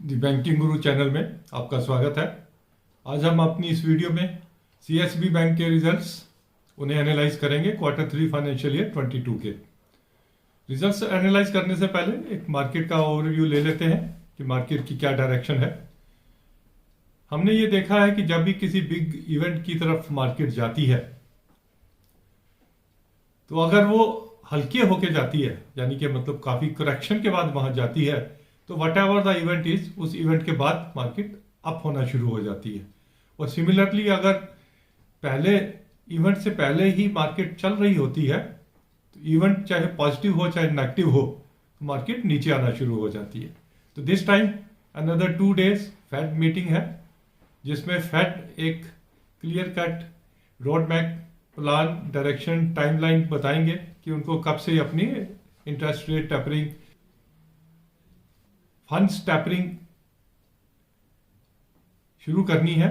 दी banking गुरु channel में आपका स्वागत है। आज हम अपनी इस वीडियो में सीएसबी बैंक के रिजल्ट्स उन्हें एनालाइज करेंगे Q3 फाइनेंशियल ईयर 22 के। रिजल्ट्स एनालाइज करने से पहले एक मार्केट का ओवरव्यू ले लेते हैं कि मार्केट की क्या डायरेक्शन है। हमने ये देखा है कि जब भी किसी बिग इवेंट की तरफ मार्केट जाती है तो अगर वो हल्के होके जाती है, यानी कि मतलब काफी करेक्शन के बाद वहां जाती है, तो what ever the event is, उस इवेंट के बाद मार्केट अप होना शुरू हो जाती है। और सिमिलरली अगर पहले इवेंट से पहले ही मार्केट चल रही होती है तो इवेंट चाहे पॉजिटिव हो चाहे नेगेटिव हो तो मार्केट नीचे आना शुरू हो जाती है। तो this time another 2 days fade meeting है, जिसमें फेड एक clear cut road map plan, direction, timeline बताएंगे कि उनको कब से अपनी interest rate tapering, funds tapering शुरू करनी है।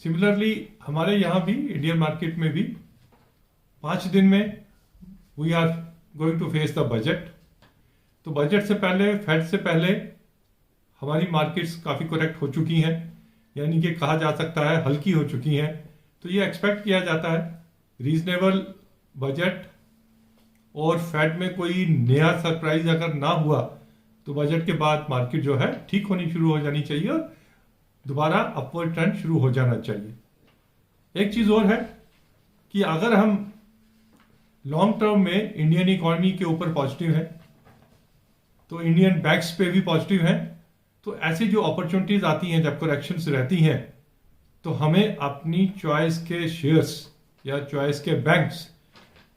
सिमिलरली हमारे यहां भी इंडियन मार्केट में भी 5 दिन में we are going to face the budget. तो बजट से पहले, फेड से पहले हमारी मार्केट्स काफी करेक्ट हो चुकी हैं, यानी कि कहा जा सकता है हल्की हो चुकी हैं। तो ये एक्सपेक्ट किया जाता है रीजनेबल बजट और फेड में कोई नया सरप्राइज अगर ना हुआ तो बजट के बाद मार्केट जो है ठीक होनी शुरू हो जानी चाहिए और दोबारा अपवर्ड ट्रेंड शुरू हो जाना चाहिए। एक चीज और है कि अगर हम लॉन्ग टर्म में इंडियन इकोनॉमी के ऊपर पॉजिटिव है तो इंडियन बैंक्स पे भी पॉजिटिव है, तो ऐसी जो अपॉर्चुनिटीज आती हैं जब करेक्शंस रहती हैं तो हमें अपनी चॉइस के शेयर्स या चॉइस के बैंक्स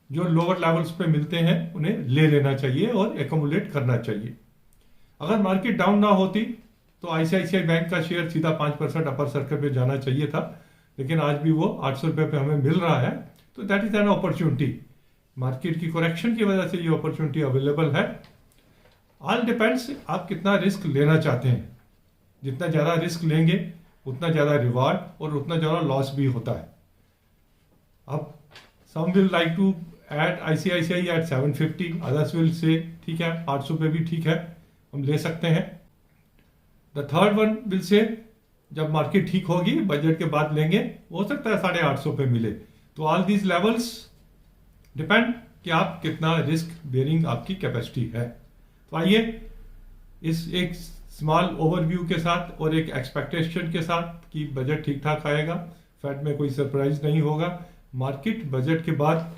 जो लोअर लेवल्स पे मिलते हैं उन्हें ले लेना चाहिए और एकोमुलेट करना चाहिए। अगर मार्केट डाउन ना होती तो आईसीआईसीआई बैंक का शेयर सीधा 5% अपर सर्कल पे जाना चाहिए था, लेकिन आज भी वो 800 रुपये पे हमें मिल रहा है। तो that is an opportunity. Market की करेक्शन की वजह से ये अपॉर्चुनिटी अवेलेबल है। ऑल डिपेंड्स आप कितना रिस्क लेना चाहते हैं। जितना ज्यादा रिस्क लेंगे उतना ज्यादा रिवार्ड और उतना ज्यादा लॉस भी होता है। अब some will like to add ICICI at 750, others will say ठीक है 800 पे भी ठीक है, हम ले सकते हैं। The third one will say जब मार्केट ठीक होगी बजट के बाद लेंगे, हो सकता है 850 पे मिले। तो ऑल दीज लेवल्स डिपेंड कि आप कितना रिस्क बेयरिंग आपकी कैपेसिटी है। तो आइए इस एक स्मॉल ओवरव्यू के साथ और एक एक्सपेक्टेशन के साथ कि बजट ठीक ठाक आएगा, फेड में कोई सरप्राइज नहीं होगा, मार्केट बजट के बाद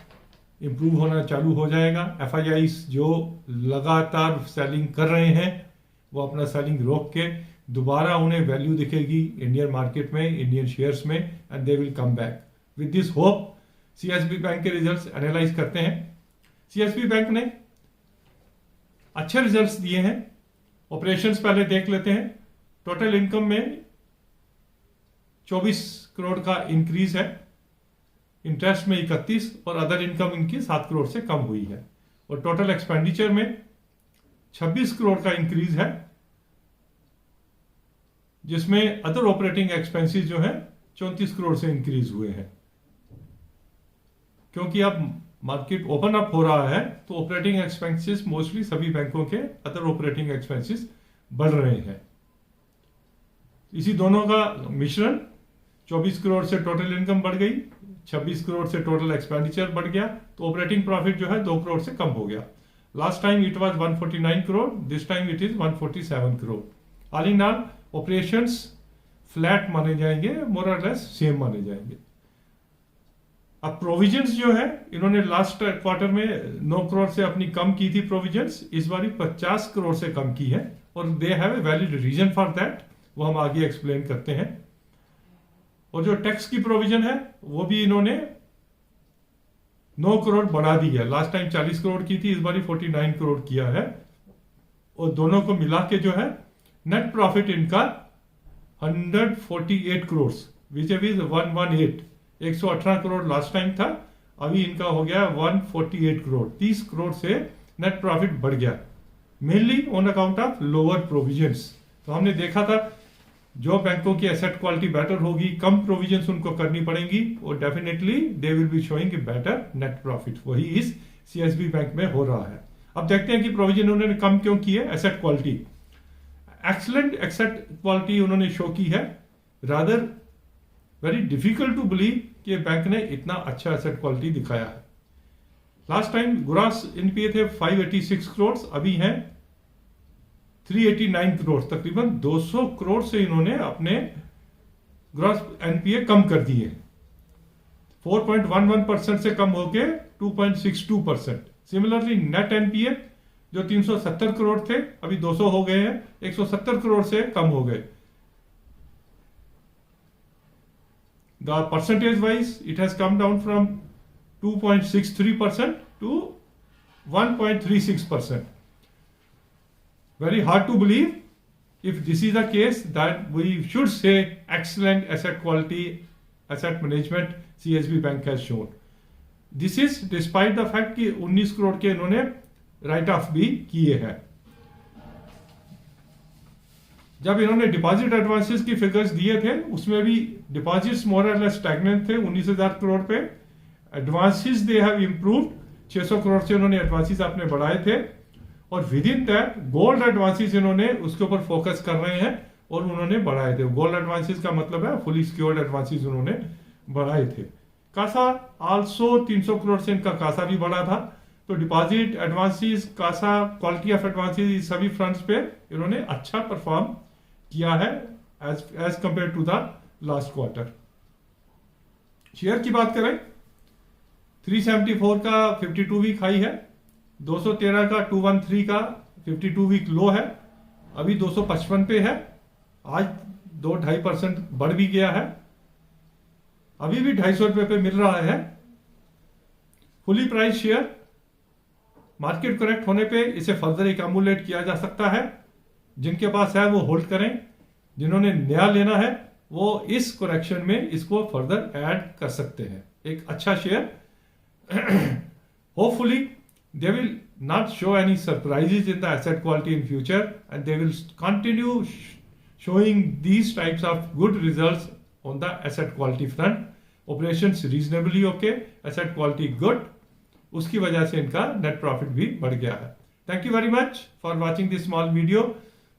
इंप्रूव होना चालू हो जाएगा। एफआईआईज जो लगातार सेलिंग कर रहे हैं वो अपना सेलिंग रोक के दोबारा उन्हें वैल्यू दिखेगी इंडियन मार्केट में, इंडियन शेयर्स में, and they will come back. With this hope CSB bank के रिजल्ट्स एनालाइज करते हैं। सीएसबी बैंक ने अच्छे रिजल्ट्स दिए हैं। ऑपरेशंस पहले देख लेते हैं। टोटल इनकम में 24 करोड़ का इंक्रीज है, इंटरेस्ट में 31 और अदर इनकम इनकी 7 करोड़ से कम हुई है। और टोटल एक्सपेंडिचर में 26 करोड़ का इंक्रीज है, जिसमें अदर ऑपरेटिंग एक्सपेंसेस जो है 34 करोड़ से इंक्रीज हुए हैं। क्योंकि अब मार्केट ओपन अप हो रहा है तो ऑपरेटिंग एक्सपेंसेस मोस्टली सभी बैंकों के अदर ऑपरेटिंग एक्सपेंसेस बढ़ रहे हैं। इसी दोनों का मिश्रण 24 करोड़ से टोटल इनकम बढ़ गई, 26 करोड़ से टोटल एक्सपेंडिचर बढ़ गया, तो ऑपरेटिंग प्रॉफिट जो है 2 करोड़ से कम हो गया। Last time it was 149 crore, this time it is 147 crore. All in all operations flat माने जाएंगे, मोर और लेस सेम माने जाएंगे। अब प्रोविजंस जो है इन्होंने लास्ट क्वार्टर में 9 करोड़ से अपनी कम की थी प्रोविजंस, इस बार 50 करोड़ से कम की है और they have a valid reason for that, वो हम आगे एक्सप्लेन करते हैं। और जो टैक्स की प्रोविजन है वो भी इन्होंने 9 करोड़ बढ़ा दी है। लास्ट टाइम 40 करोड़ की थी, इस बार 49 करोड़ किया है। और दोनों को मिला के जो है नेट प्रॉफिट इनका 148 crore which is 118 crore last time था, अभी इनका हो गया 148 करोड़। 30 करोड़ से नेट प्रॉफिट बढ़ गया, mainly on account of lower provisions. तो हमने देखा था जो बैंकों की एसेट क्वालिटी बेटर होगी, कम प्रोविजंस उनको करनी पड़ेंगी और definitely they will be showing better net profit. वही इस सीएसबी बैंक में हो रहा है। अब देखते हैं कि प्रोविजन उन्होंने कम क्यों की है। Asset quality, excellent asset quality उन्होंने शो की है, rather very difficult to believe कि बैंक ने इतना अच्छा एसेट क्वालिटी दिखाया है। लास्ट टाइम ग्रॉस एनपीए थे 586 करोड़, अभी हैं 389 करोड़, तकरीबन 200 करोड़ से इन्होंने अपने ग्रॉस एनपीए कम कर दिए, 4.11% से कम होके 2.62%। सिमिलरली नेट एनपीए जो 370 करोड़ थे अभी 200 हो गए हैं, 170 करोड़ से कम हो गए। The percentage wise it has come down from 2.63% to 1.36%. Very hard to believe. If this is the case, that we should say excellent asset quality, asset management CSB Bank has shown. This is despite the fact कि 19 करोड़ के इन्होंने right of भी किए हैं। जब इन्होंने deposit advances की figures दिए थे उसमें भी डिपॉजिट्स मोर और लेस स्टैग्नेंट थे 19,000 करोड़ पे। Advances they have improved, 600 crore से उन्होंने एडवांसेस अपने बढ़ाए थे, और with in that gold advances इन्होंने उसके ऊपर फोकस कर रहे हैं और उन्होंने बढ़ाए थे। गोल्ड एडवांसेस का मतलब है फुली सिक्योर्ड एडवांसेस उन्होंने बढ़ाए थे। कासा आल्सो 300 करोड़ से इनका कासा भी बढ़ा था। तो deposit, advances, CASA, quality of advances, सभी फ्रंट्स पे इन्होंने अच्छा परफॉर्म किया है as compare to the last quarter. Share की बात करें, 374 का 52 वीक हाई है, 213 का 213 का 52 वीक लो है, अभी 255 पे है, आज 2-2.5% बढ़ भी गया है, अभी भी 250 रुपए पे मिल रहा है। Fully price share, market correct होने पे इसे फर्दर एक्यूमुलेट किया जा सकता है। जिनके पास है वो होल्ड करें, जिन्होंने नया लेना है वो इस करेक्शन में इसको फर्दर ऐड कर सकते हैं। एक अच्छा share. Hopefully they will not show any surprises in the asset quality in future, and they will continue showing these types of good results on the asset quality front. Operations reasonably okay, asset quality good, उसकी वजह से इनका net profit भी बढ़ गया है। Thank you very much for watching this small video.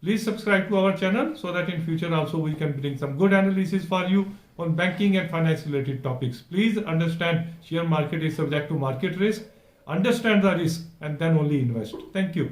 Please subscribe to our channel so that in future also we can bring some good analysis for you on banking and finance related topics. Please understand share market is subject to market risk. Understand the risk and then only invest. Thank you.